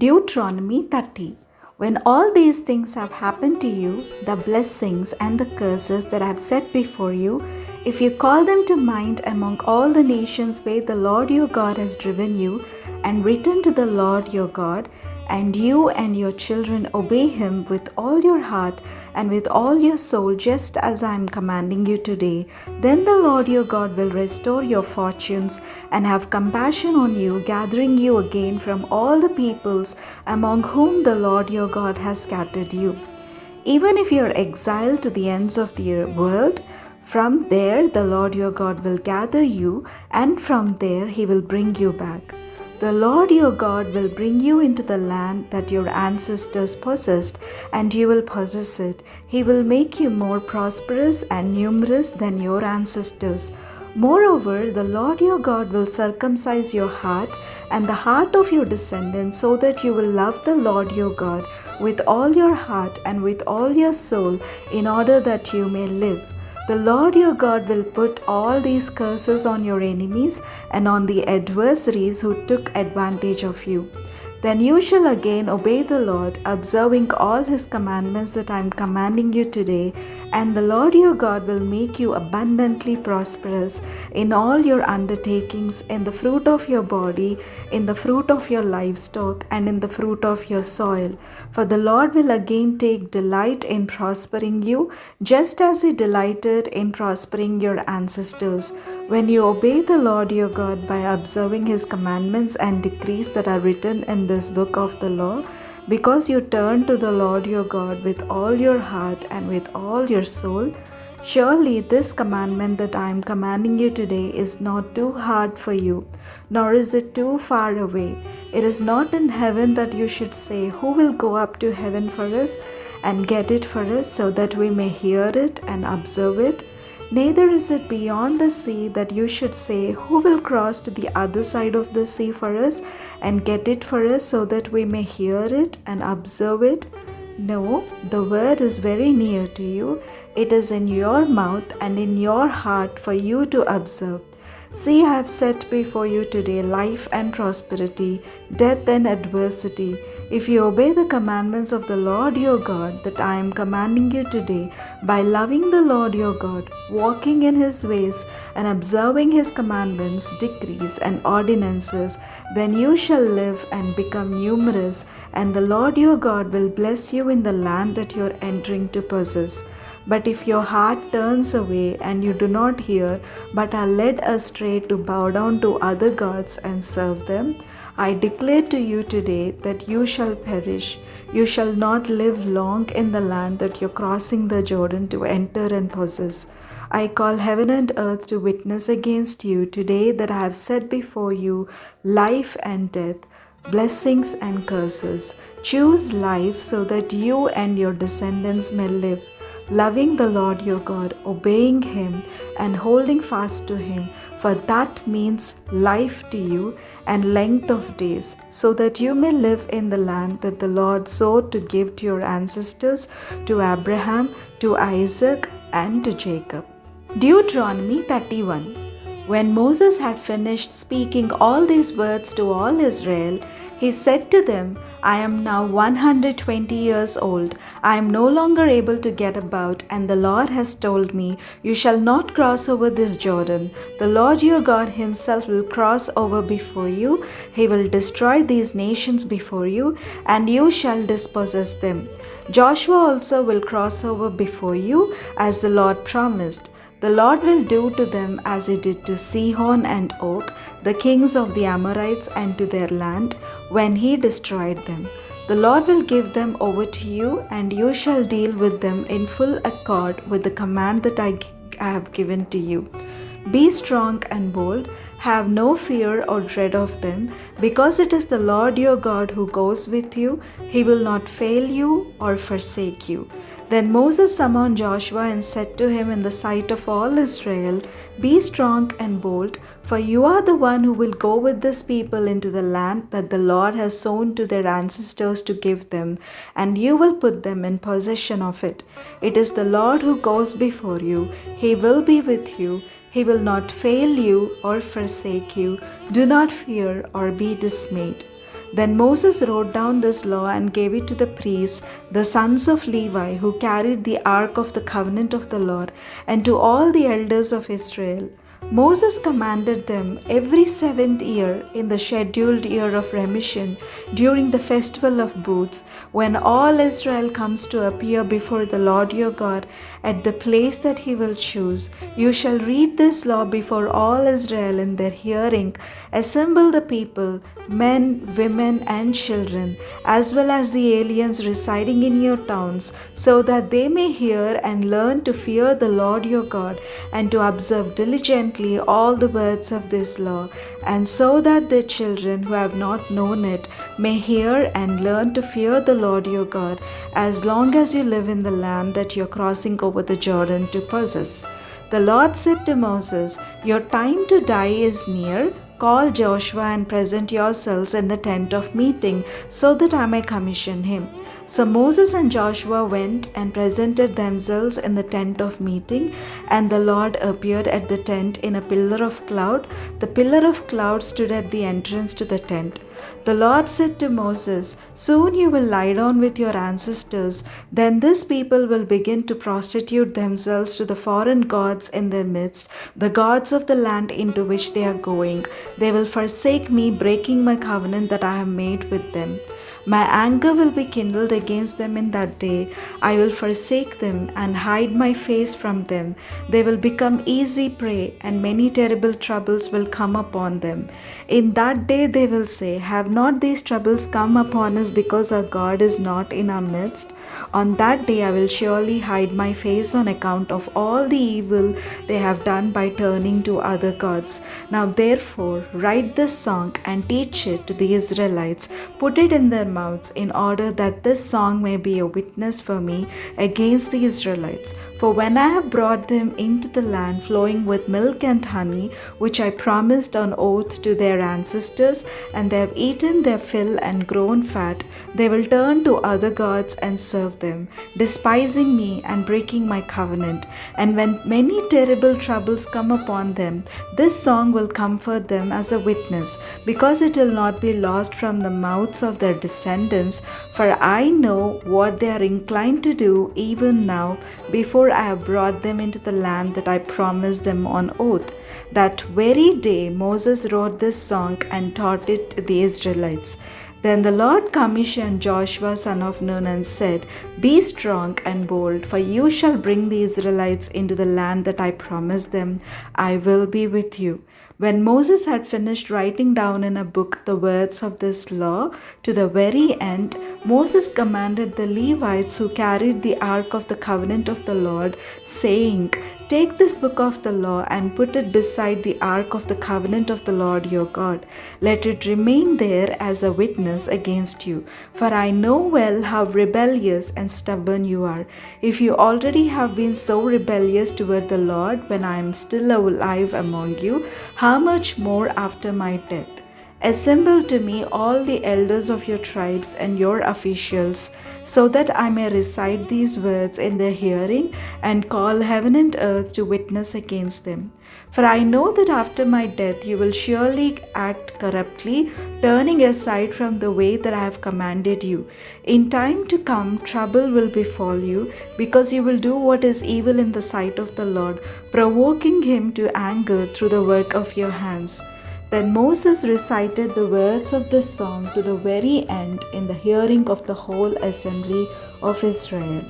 Deuteronomy 30. When all these things have happened to you, the blessings and the curses that I have set before you, if you call them to mind among all the nations where the Lord your God has driven you, and return to the Lord your God, and you and your children obey him with all your heart and with all your soul, just as I am commanding you today, then the Lord your God will restore your fortunes and have compassion on you, gathering you again from all the peoples among whom the Lord your God has scattered you. Even if you are exiled to the ends of the world, from there the Lord your God will gather you, and from there he will bring you back. The Lord your God will bring you into the land that your ancestors possessed, and you will possess it. He will make you more prosperous and numerous than your ancestors. Moreover, the Lord your God will circumcise your heart and the heart of your descendants, so that you will love the Lord your God with all your heart and with all your soul, in order that you may live. The Lord your God will put all these curses on your enemies and on the adversaries who took advantage of you. Then you shall again obey the Lord, observing all his commandments that I am commanding you today, and the Lord your God will make you abundantly prosperous in all your undertakings, in the fruit of your body, in the fruit of your livestock, and in the fruit of your soil. For the Lord will again take delight in prospering you, just as he delighted in prospering your ancestors. When you obey the Lord your God by observing his commandments and decrees that are written in this book of the law, because you turn to the Lord your God with all your heart and with all your soul, surely this commandment that I am commanding you today is not too hard for you, nor is it too far away. It is not in heaven that you should say, who will go up to heaven for us and get it for us, so that we may hear it and observe it? Neither is it beyond the sea that you should say, who will cross to the other side of the sea for us and get it for us, so that we may hear it and observe it? No, the word is very near to you. It is in your mouth and in your heart for you to observe. See, I have set before you today life and prosperity, death and adversity. If you obey the commandments of the Lord your God that I am commanding you today, by loving the Lord your God, walking in his ways, and observing his commandments, decrees, and ordinances, then you shall live and become numerous, and the Lord your God will bless you in the land that you are entering to possess. But if your heart turns away and you do not hear, but are led astray to bow down to other gods and serve them, I declare to you today that you shall perish. You shall not live long in the land that you are crossing the Jordan to enter and possess. I call heaven and earth to witness against you today that I have set before you life and death, blessings and curses. Choose life so that you and your descendants may live, loving the Lord your God, obeying him, and holding fast to him, for that means life to you and length of days, so that you may live in the land that the Lord swore to give to your ancestors, to Abraham, to Isaac, and to Jacob. Deuteronomy 31. When Moses had finished speaking all these words to all Israel, he said to them, I am now 120 years old. I am no longer able to get about, and the Lord has told me, you shall not cross over this Jordan. The Lord your God himself will cross over before you. He will destroy these nations before you, and you shall dispossess them. Joshua also will cross over before you, as the Lord promised. The Lord will do to them as he did to Sihon and Og, the kings of the Amorites, and to their land, when he destroyed them. The Lord will give them over to you, and you shall deal with them in full accord with the command that I have given to you. Be strong and bold. Have no fear or dread of them, because it is the Lord your God who goes with you. He will not fail you or forsake you. Then Moses summoned Joshua and said to him in the sight of all Israel, Be strong and bold, for you are the one who will go with this people into the land that the Lord has sown to their ancestors to give them, and you will put them in possession of it. It is the Lord who goes before you. He will be with you. He will not fail you or forsake you. Do not fear or be dismayed. Then Moses wrote down this law and gave it to the priests, the sons of Levi, who carried the ark of the covenant of the Lord, and to all the elders of Israel. Moses commanded them every 7th year in the scheduled year of remission during the festival of booths, when all Israel comes to appear before the Lord your God at the place that he will choose. You shall read this law before all Israel in their hearing. Assemble the people, men, women, and children, as well as the aliens residing in your towns, so that they may hear and learn to fear the Lord your God and to observe diligently all the words of this law, and so that the children who have not known it may hear and learn to fear the Lord your God as long as you live in the land that you are crossing over the Jordan to possess. The Lord said to Moses, "Your time to die is near. Call Joshua and present yourselves in the tent of meeting, so that I may commission him." So Moses and Joshua went and presented themselves in the tent of meeting, and the Lord appeared at the tent in a pillar of cloud. The pillar of cloud stood at the entrance to the tent. The Lord said to Moses, "Soon you will lie down with your ancestors. Then this people will begin to prostitute themselves to the foreign gods in their midst, the gods of the land into which they are going. They will forsake me, breaking my covenant that I have made with them. My anger will be kindled against them in that day. I will forsake them and hide my face from them. They will become easy prey, and many terrible troubles will come upon them. In that day they will say, 'Have not these troubles come upon us because our God is not in our midst?' On that day I will surely hide my face on account of all the evil they have done by turning to other gods. Now therefore write this song and teach it to the Israelites. Put it in their mouths, in order that this song may be a witness for me against the Israelites. For when I have brought them into the land flowing with milk and honey, which I promised on oath to their ancestors, and they have eaten their fill and grown fat, they will turn to other gods and serve them, despising me and breaking my covenant. And when many terrible troubles come upon them, this song will comfort them as a witness, because it will not be lost from the mouths of their descendants. For I know what they are inclined to do even now, before I have brought them into the land that I promised them on oath." That very day Moses wrote this song and taught it to the Israelites. Then the Lord commissioned Joshua son of Nun and said, "Be strong and bold, for you shall bring the Israelites into the land that I promised them. I will be with you." When Moses had finished writing down in a book the words of this law to the very end, Moses commanded the Levites who carried the ark of the covenant of the Lord, saying, "Take this book of the law and put it beside the ark of the covenant of the Lord your God. Let it remain there as a witness against you, for I know well how rebellious and stubborn you are. If you already have been so rebellious toward the Lord when I am still alive among you, how much more after my death? Assemble to me all the elders of your tribes and your officials, so that I may recite these words in their hearing and call heaven and earth to witness against them. For I know that after my death you will surely act corruptly, turning aside from the way that I have commanded you. In time to come, trouble will befall you, because you will do what is evil in the sight of the Lord, provoking him to anger through the work of your hands." Then Moses recited the words of this song to the very end in the hearing of the whole assembly of Israel.